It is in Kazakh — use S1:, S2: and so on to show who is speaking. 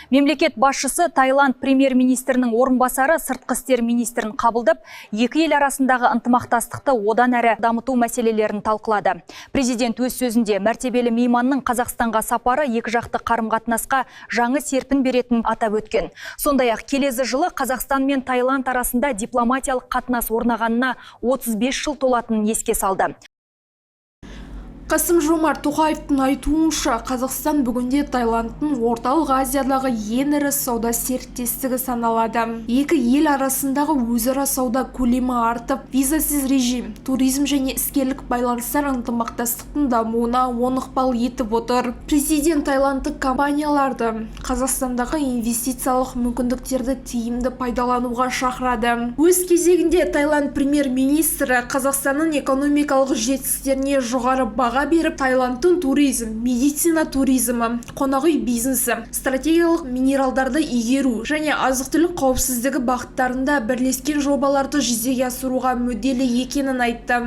S1: Мемлекет басшысы Таиланд премьер-министрінің орынбасары сыртқы істер министрін қабылдап, екі ел арасындағы ынтымақтастықты одан әрі дамыту мәселелерін талқылады. Президент өз сөзінде мәртебелі мейманның Қазақстанға сапары екі жақты қарым-қатынасқа жаңы серпін беретінін атап өткен. Сондай-ақ келесі жылы Қазақстан мен Таиланд арасында дипломатиялық қатынас орнағанына 35 жыл толатынын еске салды.
S2: Қасым-Жомарт Тоқаевтың айтуынша, Қазақстан бүгінде Таиландтың орталық Азиядағы ең ірі сауда серіктестігі саналады. Екі ел арасындағы өзара сауда көлемі артып, визасыз режим, туризм және іскерлік байланыстар ынтымақтастықтың дамуына оң ықпал етіп отыр. Президент таиландтық компанияларды Қазақстандағы инвестициялық мүмкіндіктерді тиімді пайдалануға шақырады. Өз кезегінде Таиланд премьер-министрі Қазақстанның экономикалық жетістіктеріне жоғары баға беріп, Таиландтың туризм, медицина туризмі, қонақ үй бизнесі, стратегиялық минералдарды игеру және азық-түлік қауіпсіздігі бағыттарында бірлескен жобаларды жүзеге асыруға мүдделі екенін айтты.